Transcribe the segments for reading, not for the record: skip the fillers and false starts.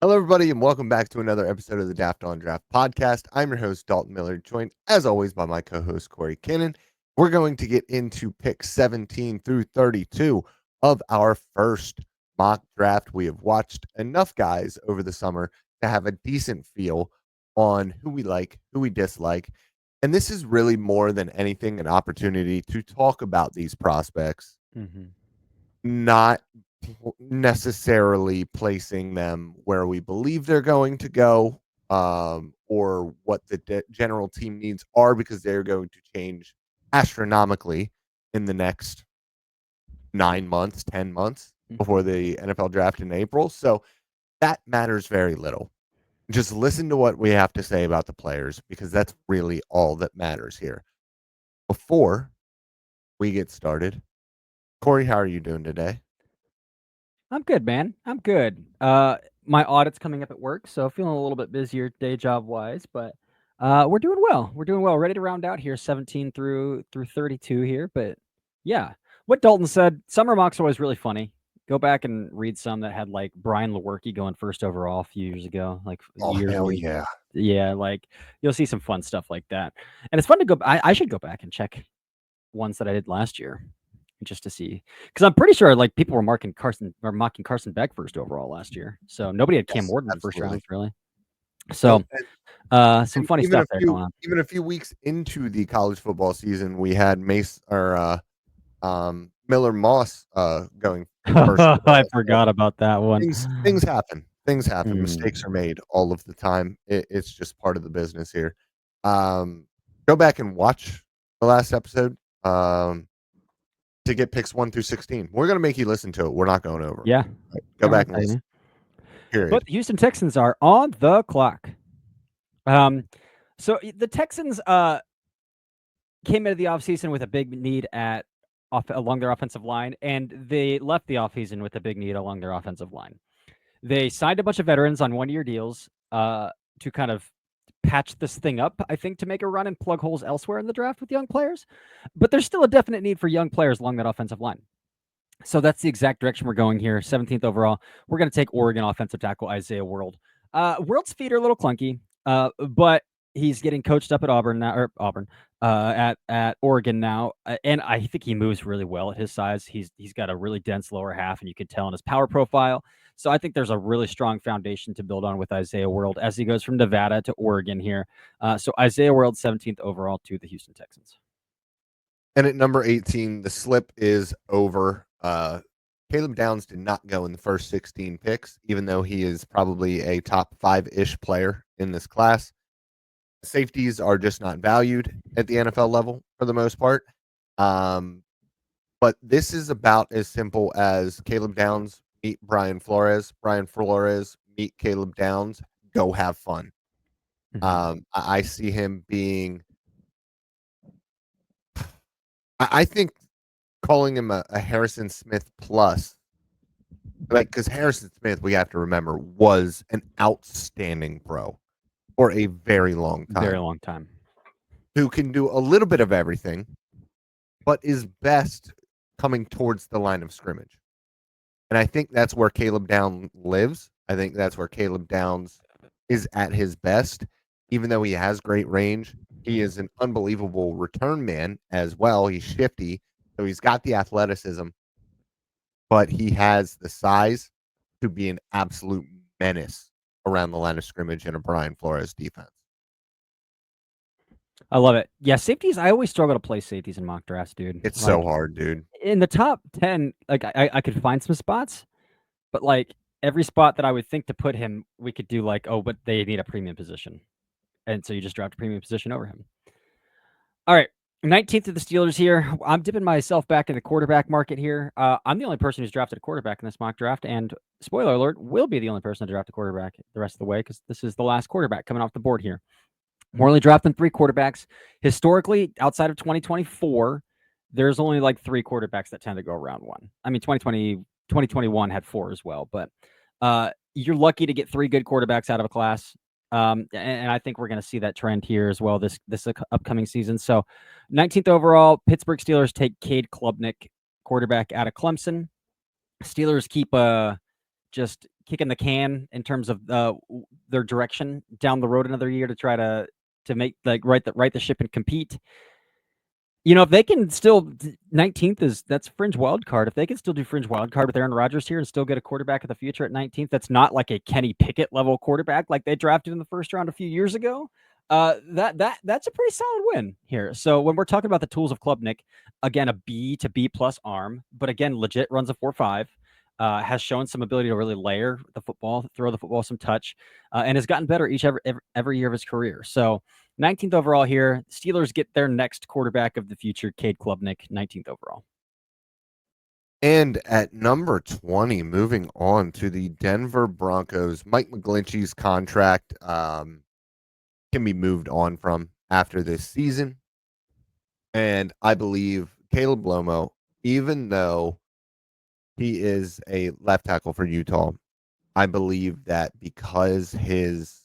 Hello, everybody, and welcome back to another episode of the Daft on Draft podcast. I'm your host, Dalton Miller, joined as always by my co host, Corey Kinnan. We're going to get into picks 17 through 32 of our first mock draft. We have watched enough guys over the summer to have a decent feel on who we like, who we dislike. And this is really more than anything an opportunity to talk about these prospects, not necessarily placing them where we believe they're going to go, or what the general team needs are, because they're going to change astronomically in the next 9 months, 10 months before the NFL draft in April. So that matters very little. Just listen to what we have to say about the players, because that's really all that matters here. Before we get started, Corey, how are you doing today? I'm good, man. I'm good. My audit's coming up at work, so feeling a little bit busier day job wise, but we're doing well. We're doing well. Ready to round out here, 17 through 32 here. But yeah, what Dalton said, summer mocks are always really funny. Go back and read some that had like Brian Lewerke going first overall a few years ago, like Oh, years. hell yeah. Yeah, like you'll see some fun stuff like that, and it's fun to go. I should go back and check ones that I did last year, just to see, because I'm pretty sure like people were mocking Carson Beck first overall last year, so nobody had Cam Yes, Ward in the first absolutely. round really. No, So some and funny stuff there going on. even a few weeks into the college football season, we had Miller Moss going first I overall. So forgot about that one. things happen. Things happen. Mistakes are made all of the time. It's just part of the business here. Go back and watch the last episode to get picks 1 through 16. We're gonna make you listen to it. We're not going over. Yeah, Right? Go back and listen. Period. but the Houston Texans are on the clock. So the Texans came into the offseason with a big need along their offensive line, and they left the offseason with a big need along their offensive line. They signed a bunch of veterans on one-year deals to kind of patch this thing up, I think, to make a run and plug holes elsewhere in the draft with young players. But there's still a definite need for young players along that offensive line. So that's the exact direction we're going here. 17th overall, we're going to take Oregon offensive tackle Isaiah World. World's feet are a little clunky, but he's getting coached up at Auburn now, at Oregon now, and I think he moves really well at his size. He's got a really dense lower half, and you can tell in his power profile. So I think there's a really strong foundation to build on with Isaiah World as he goes from Nevada to Oregon here. So Isaiah World, 17th overall to the Houston Texans. And at number 18, the slip is over. Caleb Downs did not go in the first 16 picks, even though he is probably a top 5-ish player in this class. Safeties are just not valued at the NFL level for the most part. But this is about as simple as Caleb Downs meet Brian Flores, meet Caleb Downs, go have fun. I see him being, I think calling him a Harrison Smith plus, like, because Harrison Smith, we have to remember, was an outstanding pro for a very long time. Who can do a little bit of everything, but is best coming towards the line of scrimmage. And I think that's where Caleb Downs lives. I think that's where Caleb Downs is at his best. Even though he has great range, he is an unbelievable return man as well. He's shifty, so he's got the athleticism, but he has the size to be an absolute menace around the line of scrimmage in a Brian Flores defense. I love it. Yeah, safeties. I always struggle to play safeties in mock drafts, dude. It's so hard, dude. In the top 10, like I could find some spots, but like every spot that I would think to put him, we could do like, oh, but they need a premium position. And so you just draft a premium position over him. All right. 19th of the Steelers here. I'm dipping myself back in the quarterback market here. I'm the only person who's drafted a quarterback in this mock draft, and spoiler alert, will be the only person to draft a quarterback the rest of the way because this is the last quarterback coming off the board here. We're only drafting 3 quarterbacks. Historically, outside of 2024, there's only like 3 quarterbacks that tend to go around 1. I mean, 2021 had 4 as well, but you're lucky to get 3 good quarterbacks out of a class. And I think we're going to see that trend here as well this upcoming season. So 19th overall, Pittsburgh Steelers take Cade Klubnik, quarterback out of Clemson. Steelers keep just kicking the can in terms of their direction down the road another year to try to make right the ship and compete. If they can still 19th that's fringe wild card. If they can still do fringe wild card with Aaron Rodgers here and still get a quarterback of the future at 19th, that's not like a Kenny Pickett level quarterback like they drafted in the first round a few years ago. That's a pretty solid win here. So when we're talking about the tools of Klubnik, again, a B to B plus arm, but again, legit runs a 4.5. Has shown some ability to really layer the football, throw the football some touch, and has gotten better every year of his career. So 19th overall here. Steelers get their next quarterback of the future, Cade Klubnik, 19th overall. And at number 20, moving on to the Denver Broncos, Mike McGlinchey's contract can be moved on from after this season. And I believe Caleb Lomo, even though he is a left tackle for Utah, I believe that because his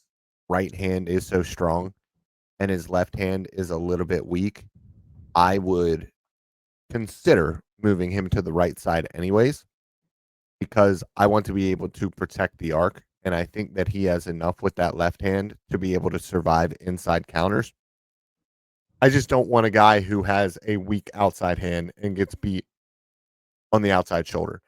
right hand is so strong and his left hand is a little bit weak, I would consider moving him to the right side anyways, because I want to be able to protect the arc. And I think that he has enough with that left hand to be able to survive inside counters. I just don't want a guy who has a weak outside hand and gets beat on the outside shoulder.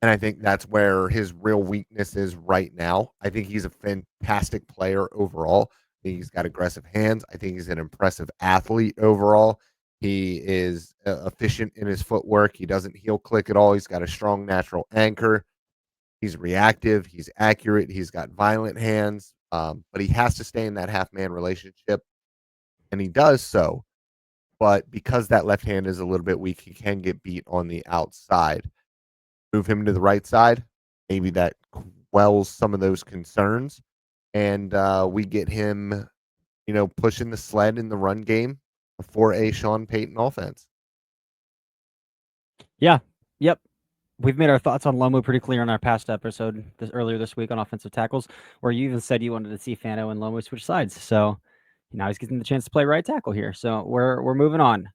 And I think that's where his real weakness is right now. I think he's a fantastic player overall. I think he's got aggressive hands. I think he's an impressive athlete overall. He is efficient in his footwork. He doesn't heel click at all. He's got a strong natural anchor. He's reactive. He's accurate. He's got violent hands. But he has to stay in that half-man relationship, and he does so. But because that left hand is a little bit weak, he can get beat on the outside. Move him to the right side. Maybe that quells some of those concerns, and we get him, pushing the sled in the run game for a Sean Payton offense. Yeah. Yep. We've made our thoughts on Lomu pretty clear on our past episode earlier this week on offensive tackles, where you even said you wanted to see Fano and Lomu switch sides. So now he's getting the chance to play right tackle here. So we're moving on.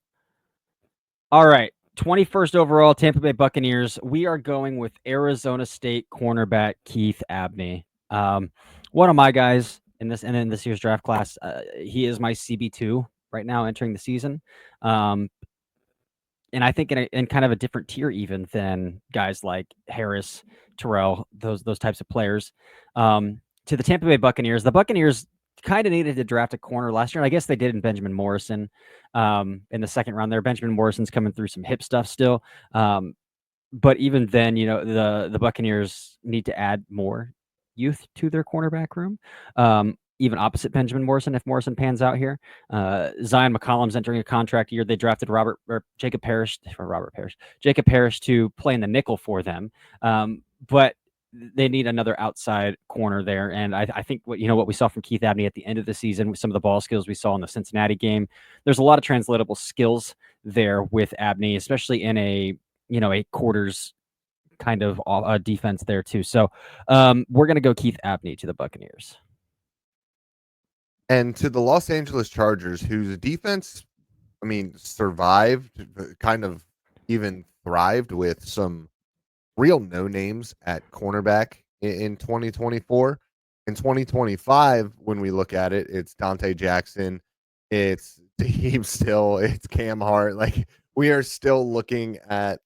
All right. 21st overall, Tampa Bay Buccaneers. We are going with Arizona State cornerback Keith Abney. One of my guys in this year's draft class. He is my CB2 right now entering the season. And I think in kind of a different tier even than guys like Harris, Terrell, those types of players. To the Tampa Bay Buccaneers, the Buccaneers kind of needed to draft a corner last year. And I guess they did in Benjamin Morrison in the second round there. Benjamin Morrison's coming through some hip stuff still. But even then, the Buccaneers need to add more youth to their cornerback room. Even opposite Benjamin Morrison, if Morrison pans out here. Zion McCollum's entering a contract year. They drafted Jacob Parrish to play in the nickel for them. But they need another outside corner there. And I think what we saw from Keith Abney at the end of the season with some of the ball skills we saw in the Cincinnati game, there's a lot of translatable skills there with Abney, especially in a quarters kind of defense there too. So we're going to go Keith Abney to the Buccaneers. And to the Los Angeles Chargers, whose defense, survived, kind of even thrived with some real no names at cornerback in 2024. In 2025, when we look at it, it's Dante Jackson, it's Dave Still, it's Cam Hart. Like, we are still looking at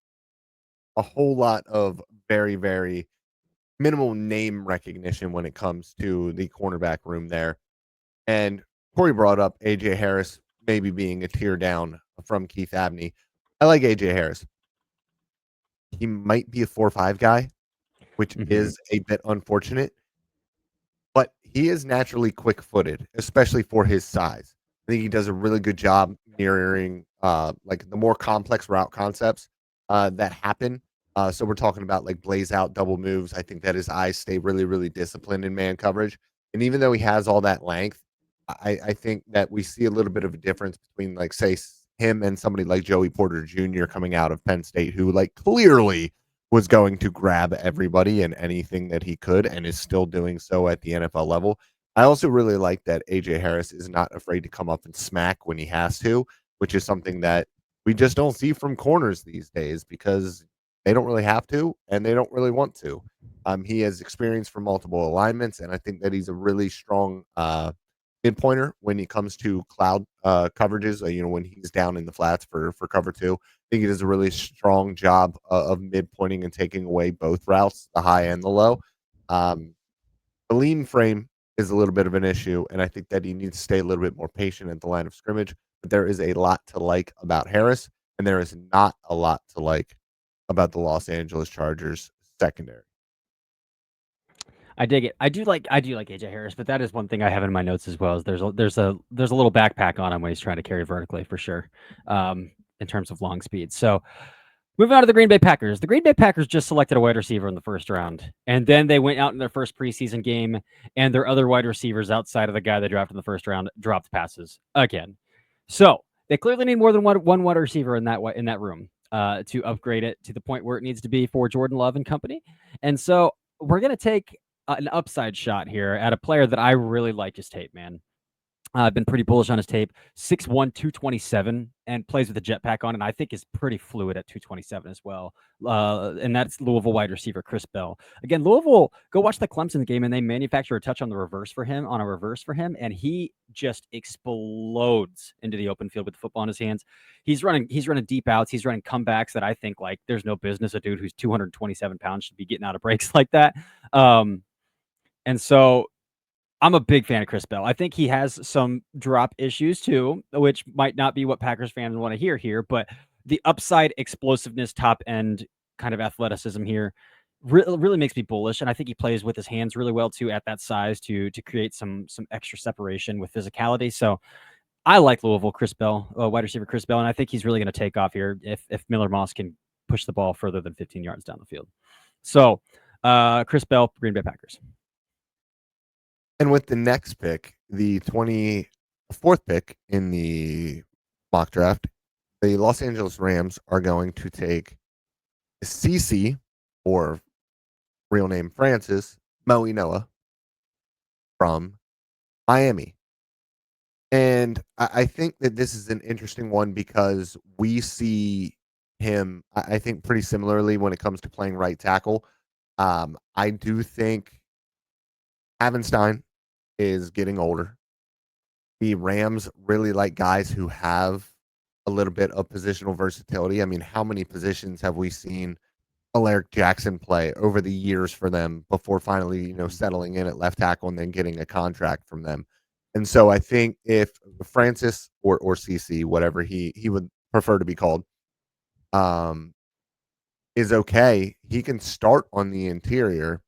a whole lot of very, very minimal name recognition when it comes to the cornerback room there. And Corey brought up AJ Harris maybe being a tier down from Keith Abney. I like AJ Harris. He might be a 4-5 guy, which is a bit unfortunate, but he is naturally quick-footed, especially for his size. I think he does a really good job mirroring like the more complex route concepts that happen. So we're talking about like blaze out double moves. I think that his eyes stay really, really disciplined in man coverage. And even though he has all that length, I think that we see a little bit of a difference between, like, say, him and somebody like Joey Porter Jr. coming out of Penn State, who, like, clearly was going to grab everybody and anything that he could and is still doing so at the NFL level. I also really like that AJ Harris is not afraid to come up and smack when he has to, which is something that we just don't see from corners these days because they don't really have to and they don't really want to. He has experience from multiple alignments, and I think that he's a really strong midpointer when it comes to cloud coverages. When he's down in the flats for cover two, I think he does a really strong job of midpointing and taking away both routes, the high and the low. The lean frame is a little bit of an issue, and I think that he needs to stay a little bit more patient at the line of scrimmage. But there is a lot to like about Harris, and there is not a lot to like about the Los Angeles Chargers secondary. I dig it. I do like AJ Harris, but that is one thing I have in my notes as well. Is there's a little backpack on him when he's trying to carry vertically for sure, in terms of long speed. So moving on to the Green Bay Packers. The Green Bay Packers just selected a wide receiver in the first round, and then they went out in their first preseason game, and their other wide receivers outside of the guy they drafted in the first round dropped passes again. So they clearly need more than one wide receiver in that room to upgrade it to the point where it needs to be for Jordan Love and company. And so we're gonna take an upside shot here at a player that I really like his tape, man. I've been pretty bullish on his tape. 6'1", 227, and plays with a jetpack on, and I think is pretty fluid at 227 as well. And that's Louisville wide receiver Chris Bell. Again, Louisville, go watch the Clemson game, and they manufacture a touch on a reverse for him, and he just explodes into the open field with the football in his hands. He's running deep outs. He's running comebacks that I think, like, there's no business a dude who's 227 pounds should be getting out of breaks like that. And so I'm a big fan of Chris Bell. I think he has some drop issues too, which might not be what Packers fans want to hear here, but the upside explosiveness, top end kind of athleticism here really makes me bullish. And I think he plays with his hands really well too at that size to create some extra separation with physicality. So I like Louisville, Chris Bell, wide receiver Chris Bell, and I think he's really going to take off here if Miller Moss can push the ball further than 15 yards down the field. So Chris Bell, Green Bay Packers. And with the next pick, the 24th pick in the mock draft, the Los Angeles Rams are going to take CC, or real name Francis Moinoa, from Miami. And I think that this is an interesting one because we see him, I think, pretty similarly when it comes to playing right tackle. I do think Havenstein is getting older. The Rams really like guys who have a little bit of positional versatility. I mean, how many positions have we seen Alaric Jackson play over the years for them before finally, settling in at left tackle and then getting a contract from them? And so I think if Francis or CC, whatever he would prefer to be called, is okay, he can start on the interior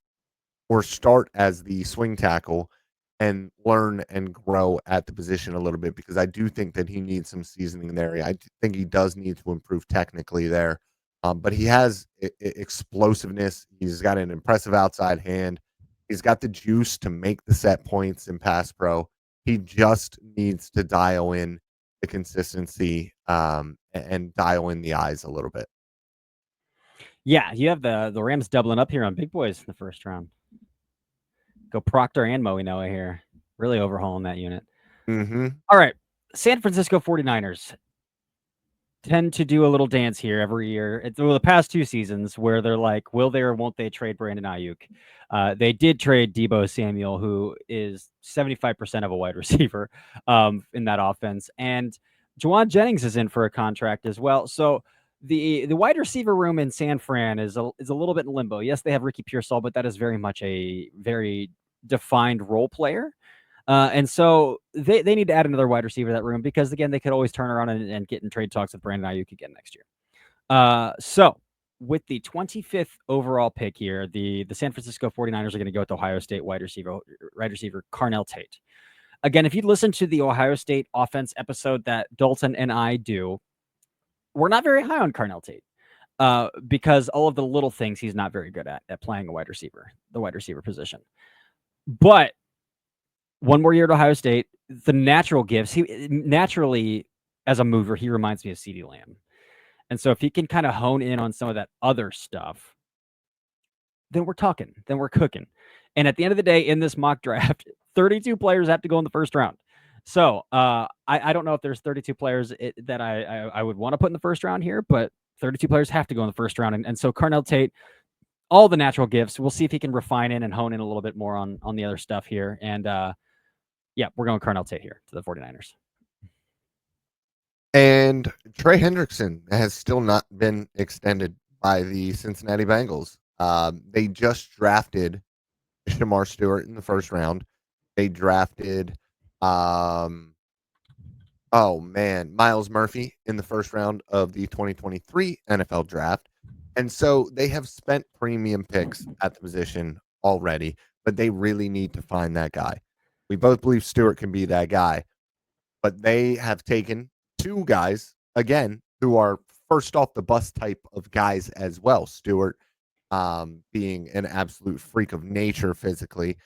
or start as the swing tackle and learn and grow at the position a little bit, because I do think that he needs some seasoning there. I think he does need to improve technically there. But he has explosiveness. He's got an impressive outside hand. He's got the juice to make the set points in pass pro. He just needs to dial in the consistency and dial in the eyes a little bit. Yeah, you have the Rams doubling up here on big boys in the first round. Go Proctor and Moinoa here. Really overhauling that unit. Mm-hmm. All right. San Francisco 49ers tend to do a little dance here every year. The past 2 seasons where they're like, will they or won't they trade Brandon Ayuk? They did trade Deebo Samuel, who is 75% of a wide receiver in that offense. And Juwan Jennings is in for a contract as well. So the wide receiver room in San Fran is a little bit in limbo. Yes, they have Ricky Pearsall, but that is very much a very defined role player. And so they need to add another wide receiver to that room because, again, they could always turn around and get in trade talks with Brandon Ayuk again next year. So with the 25th overall pick here, the San Francisco 49ers are going to go with Ohio State wide receiver Carnell Tate. Again, if you listen to the Ohio State offense episode that Dalton and I do, we're not very high on Carnell Tate because all of the little things he's not very good at playing the wide receiver position. But one more year at Ohio State, the natural gifts, he naturally, as a mover, he reminds me of CeeDee Lamb. And so if he can kind of hone in on some of that other stuff, then we're talking, then we're cooking. And at the end of the day, in this mock draft, 32 players have to go in the first round. So I don't know if there's 32 players that I would want to put in the first round here, but 32 players have to go in the first round. And so Carnell Tate, all the natural gifts. We'll see if he can refine in and hone in a little bit more on the other stuff here. And yeah, we're going Carnell Tate here to the 49ers. And Trey Hendrickson has still not been extended by the Cincinnati Bengals. They just drafted Shamar Stewart in the first round. They drafted, Miles Murphy in the first round of the 2023 NFL draft. And so they have spent premium picks at the position already, but they really need to find that guy. We both believe Stewart can be that guy, but they have taken two guys, again, who are first off the bus type of guys as well. Stewart being an absolute freak of nature physically,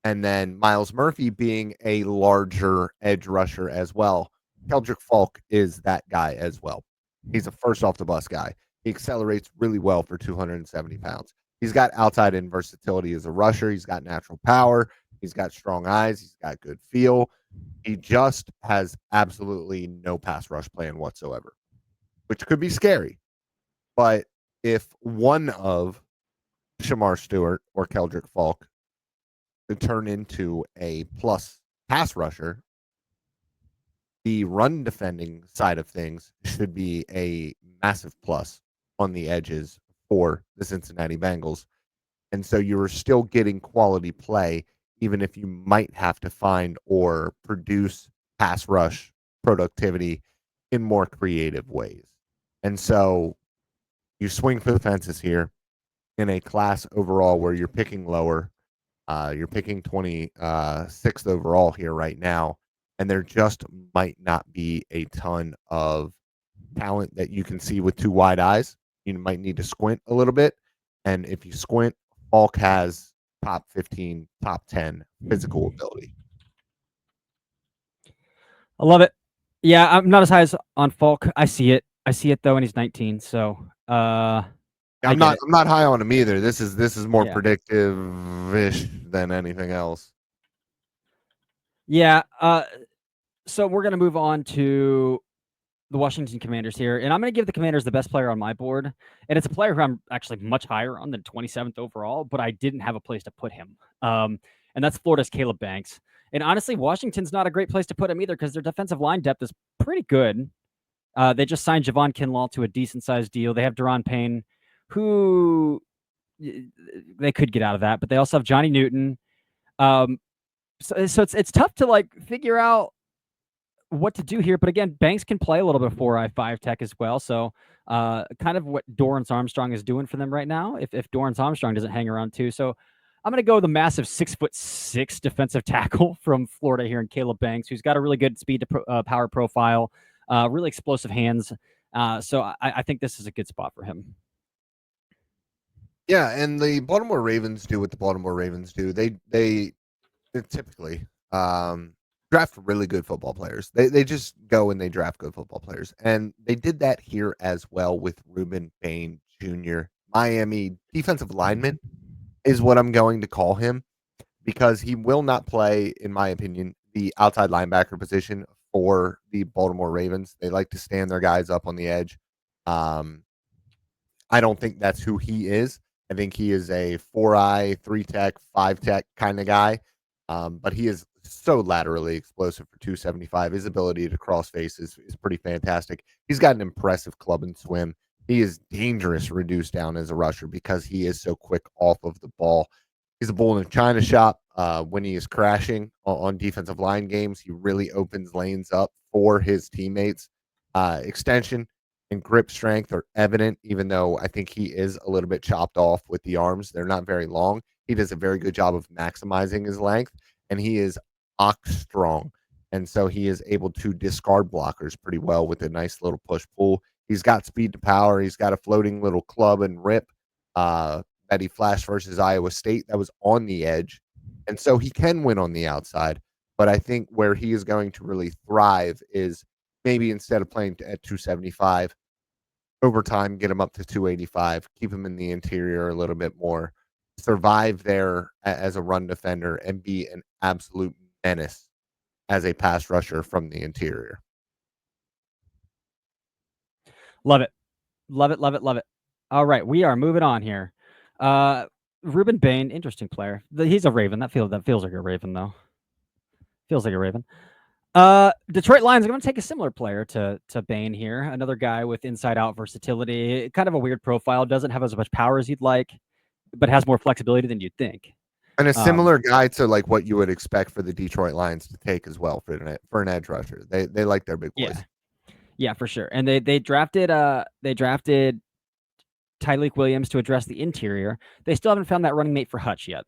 and then Miles Murphy being a larger edge rusher as well. Keldrick Falk is that guy as well. He's a first off the bus guy. He accelerates really well for 270 pounds. He's got outside in versatility as a rusher. He's got natural power. He's got strong eyes. He's got good feel. He just has absolutely no pass rush plan whatsoever, which could be scary. But if one of Shamar Stewart or Keldrick Falk to turn into a plus pass rusher, the run defending side of things should be a massive plus on the edges for the Cincinnati Bengals. And so you're still getting quality play, even if you might have to find or produce pass rush productivity in more creative ways. And so you swing for the fences here in a class overall where you're picking lower. You're picking 26th overall here right now, and there just might not be a ton of talent that you can see with two wide eyes. You might need to squint a little bit, and if you squint, Falk has top 15, top 10 physical ability. I love it. Yeah, I'm not as high as on Falk. I see it though, and he's 19. So I'm not high on him either. This is more predictive-ish than anything else. Yeah. So we're gonna move on to the Washington Commanders here, and I'm gonna give the Commanders the best player on my board, and it's a player who I'm actually much higher on than 27th overall, but I didn't have a place to put him. And that's Florida's Caleb Banks. And honestly, Washington's not a great place to put him either because their defensive line depth is pretty good. They just signed Javon Kinlaw to a decent-sized deal. They have Daron Payne, who they could get out of that, but they also have Johnny Newton. So it's tough to like figure out what to do here. But again, Banks can play a little bit of 4i5 tech as well. So kind of what Dorrance Armstrong is doing for them right now, if Dorrance Armstrong doesn't hang around too. So I'm going to go with the massive 6'6" defensive tackle from Florida here in Caleb Banks, who's got a really good speed to power profile, really explosive hands. So I think this is a good spot for him. Yeah, and the Baltimore Ravens do what the Baltimore Ravens do. They typically draft really good football players. They just go and they draft good football players. And they did that here as well with Reuben Bain Jr., Miami defensive lineman is what I'm going to call him, because he will not play, in my opinion, the outside linebacker position for the Baltimore Ravens. They like to stand their guys up on the edge. I don't think that's who he is. I think he is a 4i, 3 tech, 5 tech kind of guy. But he is so laterally explosive for 275. His ability to cross face is pretty fantastic. He's got an impressive club and swim. He is dangerous reduced down as a rusher because he is so quick off of the ball. He's a bull in a china shop. When he is crashing on defensive line games, he really opens lanes up for his teammates. Extension and grip strength are evident, even though I think he is a little bit chopped off with the arms. They're not very long. He does a very good job of maximizing his length, and he is ox strong. And so he is able to discard blockers pretty well with a nice little push pull. He's got speed to power. He's got a floating little club and rip that he flashed versus Iowa State that was on the edge. And so he can win on the outside. But I think where he is going to really thrive is maybe instead of playing at 275, over time, get him up to 285, keep him in the interior a little bit more, survive there as a run defender, and be an absolute menace as a pass rusher from the interior. Love it. Love it, love it, love it. All right, we are moving on here. Ruben Bain, interesting player. He's a Raven. That feels like a Raven though. Feels like a Raven. Detroit Lions are going to take a similar player to Bain here. Another guy with inside out versatility. Kind of a weird profile. Doesn't have as much power as you'd like, but has more flexibility than you'd think. And a similar guy to like what you would expect for the Detroit Lions to take as well for an edge rusher. They like their big boys. Yeah, for sure. And they drafted Tyleek Williams to address the interior. They still haven't found that running mate for Hutch yet.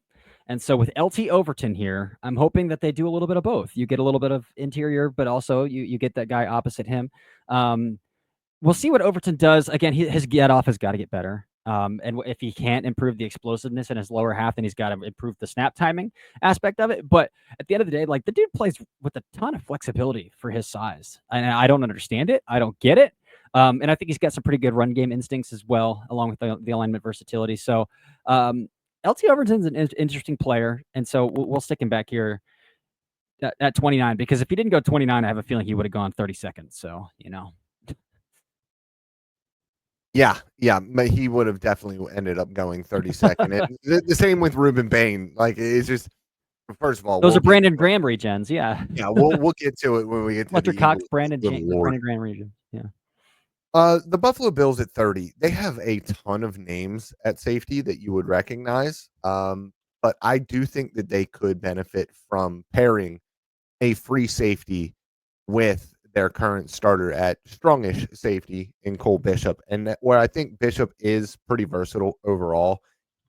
And so with LT Overton here, I'm hoping that they do a little bit of both. You get a little bit of interior, but also you get that guy opposite him. We'll see what Overton does. Again, his get off has got to get better. And if he can't improve the explosiveness in his lower half, then he's got to improve the snap timing aspect of it. But at the end of the day, like the dude plays with a ton of flexibility for his size. And I don't understand it. I don't get it. And I think he's got some pretty good run game instincts as well, along with the alignment versatility. So LT Overton's an interesting player. And so we'll stick him back here at 29, because if he didn't go 29, I have a feeling he would have gone 32nd. So, Yeah, but he would have definitely ended up going 32nd. The same with Ruben Bain. Like it's just, first of all, those are Brandon Graham regens. Yeah, we'll get to it when we get to Fletcher the Cox, Eagles. Brandon Graham region. Yeah. The Buffalo Bills at 30, they have a ton of names at safety that you would recognize. But I do think that they could benefit from pairing a free safety with their current starter at strongish safety in Cole Bishop. And where I think Bishop is pretty versatile overall.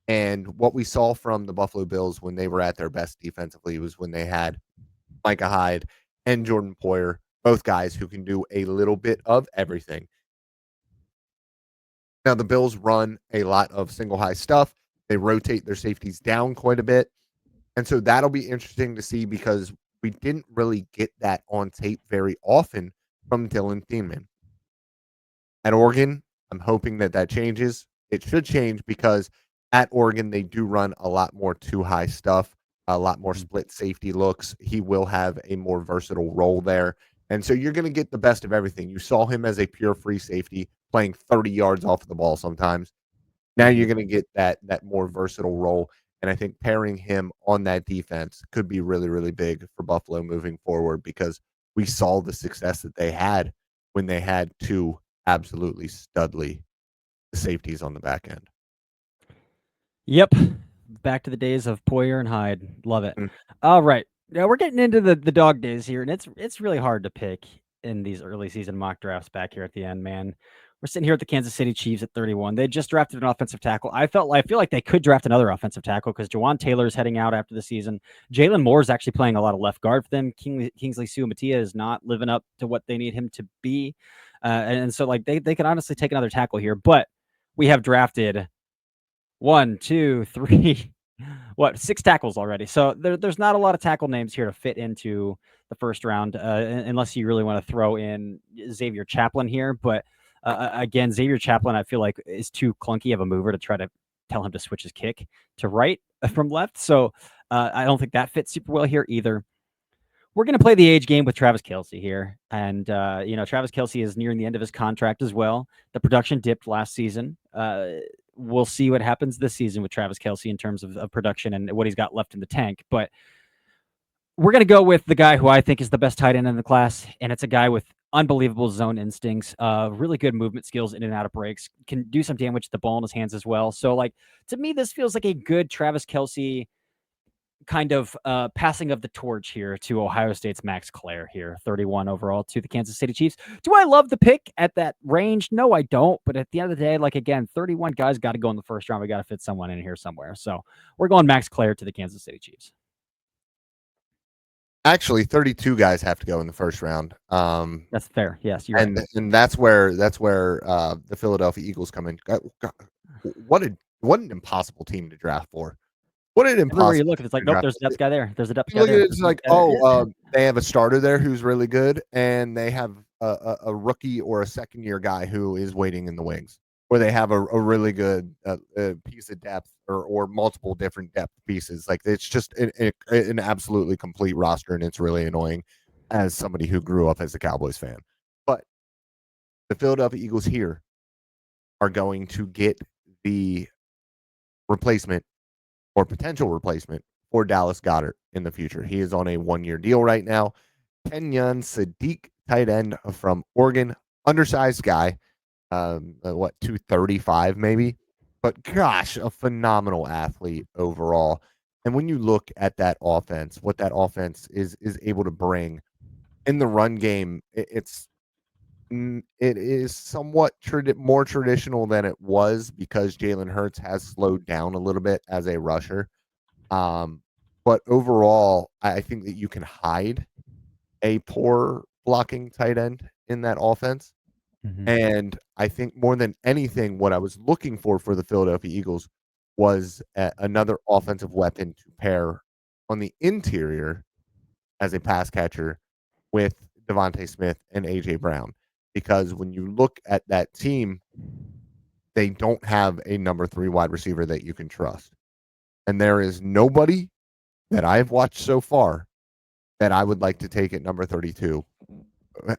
And what we saw from the Buffalo Bills when they were at their best defensively was when they had Micah Hyde and Jordan Poyer, both guys who can do a little bit of everything. Now, the Bills run a lot of single high stuff. They rotate their safeties down quite a bit. And so that'll be interesting to see, because we didn't really get that on tape very often from Dylan Thiemann. At Oregon, I'm hoping that changes. It should change, because at Oregon, they do run a lot more too high stuff, a lot more split safety looks. He will have a more versatile role there. And so you're going to get the best of everything. You saw him as a pure free safety playing 30 yards off of the ball sometimes. Now you're going to get that more versatile role. And I think pairing him on that defense could be really, really big for Buffalo moving forward, because we saw the success that they had when they had two absolutely studly safeties on the back end. Yep. Back to the days of Poyer and Hyde. Love it. All right. Now we're getting into the dog days here, and it's really hard to pick in these early season mock drafts back here at the end, man. We're sitting here at the Kansas City Chiefs at 31. They just drafted an offensive tackle. I feel like they could draft another offensive tackle, because Jawan Taylor's heading out after the season. Jalen Moore's actually playing a lot of left guard for them. Kingsley Suamatia is not living up to what they need him to be. And so like they could honestly take another tackle here, but we have drafted 6 tackles already. So there's not a lot of tackle names here to fit into the first round, unless you really want to throw in Xavier Chaplin here. But again, Xavier Chaplin, I feel like is too clunky of a mover to try to tell him to switch his kick to right from left. So I don't think that fits super well here either. We're going to play the age game with Travis Kelce here. And, Travis Kelce is nearing the end of his contract as well. The production dipped last season. We'll see what happens this season with Travis Kelce in terms of production and what he's got left in the tank. But we're going to go with the guy who I think is the best tight end in the class. And it's a guy with unbelievable zone instincts, really good movement skills in and out of breaks, can do some damage to the ball in his hands as well. So, like, to me, this feels like a good Travis Kelce kind of passing of the torch here to Ohio State's Max Clare here, 31 overall to the Kansas City Chiefs. Do I love the pick at that range? No, I don't. But at the end of the day, like, again, 31 guys got to go in the first round. We got to fit someone in here somewhere. So we're going Max Clare to the Kansas City Chiefs. Actually, 32 guys have to go in the first round. That's fair. Yes, you're right. And that's where the Philadelphia Eagles come in. God, what an impossible team to draft for. What an impossible. Everywhere you look, it's like, nope, there's a depth guy there. There's a depth guy there. It's like, they have a starter there who's really good, and they have a rookie or a second-year guy who is waiting in the wings, where they have a really good piece of depth or multiple different depth pieces. Like, it's just an absolutely complete roster, and it's really annoying as somebody who grew up as a Cowboys fan. But the Philadelphia Eagles here are going to get the replacement or potential replacement for Dallas Goedert in the future. He is on a 1-year deal right now. Kenyon Sadiq, tight end from Oregon, undersized guy, 235 maybe, but gosh, a phenomenal athlete overall. And when you look at that offense, what that offense is able to bring in the run game, it is somewhat more traditional than it was because Jalen Hurts has slowed down a little bit as a rusher. But overall, I think that you can hide a poor blocking tight end in that offense. And I think more than anything, what I was looking for the Philadelphia Eagles was another offensive weapon to pair on the interior as a pass catcher with Devontae Smith and A.J. Brown. Because when you look at that team, they don't have a number 3 wide receiver that you can trust. And there is nobody that I've watched so far that I would like to take at number 32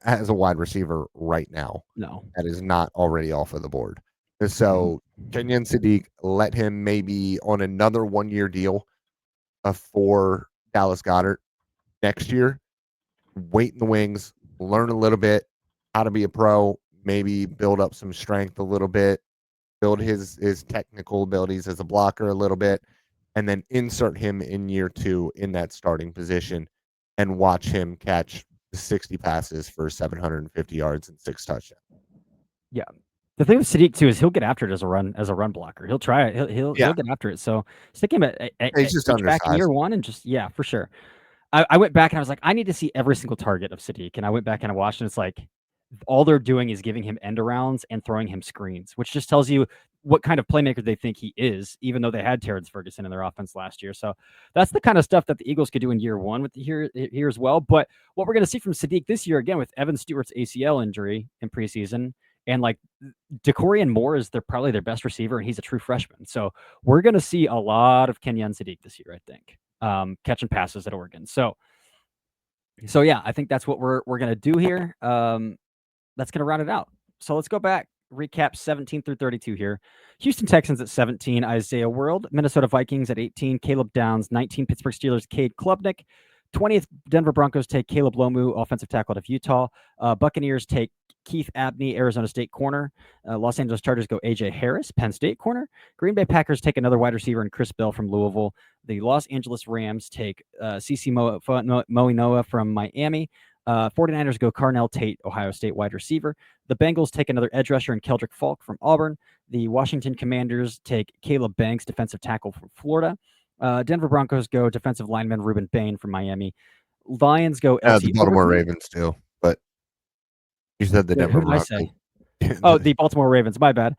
as a wide receiver right now. No. That is not already off of the board. So Kenyon Sadiq, let him maybe on another 1-year deal for Dallas Goedert next year. Wait in the wings, learn a little bit how to be a pro, maybe build up some strength a little bit, build his technical abilities as a blocker a little bit, and then insert him in year 2 in that starting position and watch him catch 60 passes for 750 yards and 6 touchdowns. Yeah. The thing with Sadiq too is he'll get after it as a run blocker. He'll try it. He'll get after it. So stick him at He's just back in year undersized. 1 and just for sure. I went back and I was like, I need to see every single target of Sadiq, and I went back and I watched, and it's like all they're doing is giving him end arounds and throwing him screens, which just tells you what kind of playmaker they think he is, even though they had Terrence Ferguson in their offense last year. So that's the kind of stuff that the Eagles could do in year 1 with here as well. But what we're going to see from Sadiq this year, again, with Evan Stewart's ACL injury in preseason, and like DeCorian Moore is probably their best receiver, and he's a true freshman. So we're going to see a lot of Kenyon Sadiq this year, I think, catching passes at Oregon. So yeah, I think that's what we're going to do here. That's going to round it out. So let's go back, recap 17 through 32 here. Houston Texans at 17, Isaiah World. Minnesota Vikings at 18, Caleb Downs. 19, Pittsburgh Steelers, Cade Klubnik. 20th, Denver Broncos take Caleb Lomu, offensive tackle out of Utah. Buccaneers take Keith Abney, Arizona State corner. Los Angeles Chargers go A.J. Harris, Penn State corner. Green Bay Packers take another wide receiver and Chris Bell from Louisville. The Los Angeles Rams take C.C. Moinoa from Miami. 49ers go Carnell Tate, Ohio State wide receiver. The Bengals take another edge rusher and Keldrick Falk from Auburn. The Washington Commanders take Caleb Banks, defensive tackle from Florida. Denver Broncos go defensive lineman Ruben Bain from Miami. Lions go LT The Baltimore Overton. Ravens too, but you said the Denver Who did I Broncos. say? Oh, the Baltimore Ravens. My bad.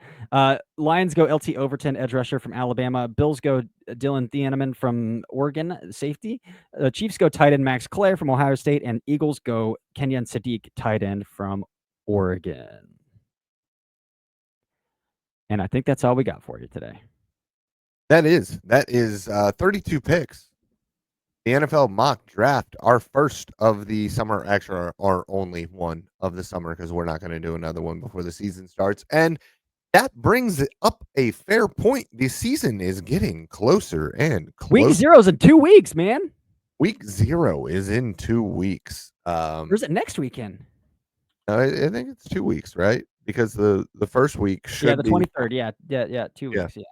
Lions go LT Overton, edge rusher from Alabama. Bills go Dylan Thieneman from Oregon, safety. Chiefs go tight end Max Clare from Ohio State, and Eagles go Kenyon Sadiq, tight end from Oregon. And I think that's all we got for you today. That is 32 picks. The NFL mock draft, our first of the summer, actually our only one of the summer, because we're not going to do another one before the season starts. And that brings it up a fair point. The season is getting closer and closer. Week 0's in 2 weeks, man. Week 0 is in 2 weeks. Or is it next weekend? I think it's 2 weeks, right? Because the first week should the 23rd. Yeah, 2 weeks. Yeah.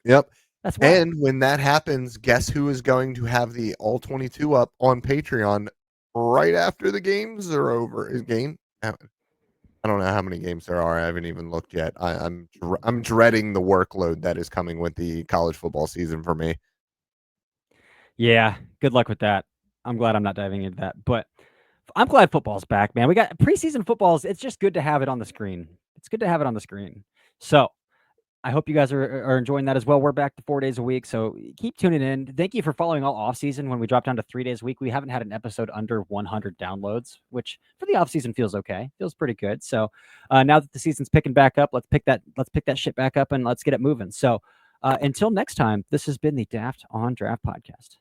Yep. That's wild. And when that happens, guess who is going to have the all 22 up on Patreon right after the games are over? I don't know how many games there are. I haven't even looked yet. I'm dreading the workload that is coming with the college football season for me. Yeah, good luck with that. I'm glad I'm not diving into that, but I'm glad football's back, man. We got preseason footballs. It's just good to have it on the screen. It's good to have it on the screen. So I hope you guys are enjoying that as well. We're back to 4 days a week, so keep tuning in. Thank you for following all off-season. When we dropped down to 3 days a week, we haven't had an episode under 100 downloads, which for the off-season feels okay. Feels pretty good. So now that the season's picking back up, let's pick that shit back up and let's get it moving. So until next time, this has been the Daft on Draft podcast.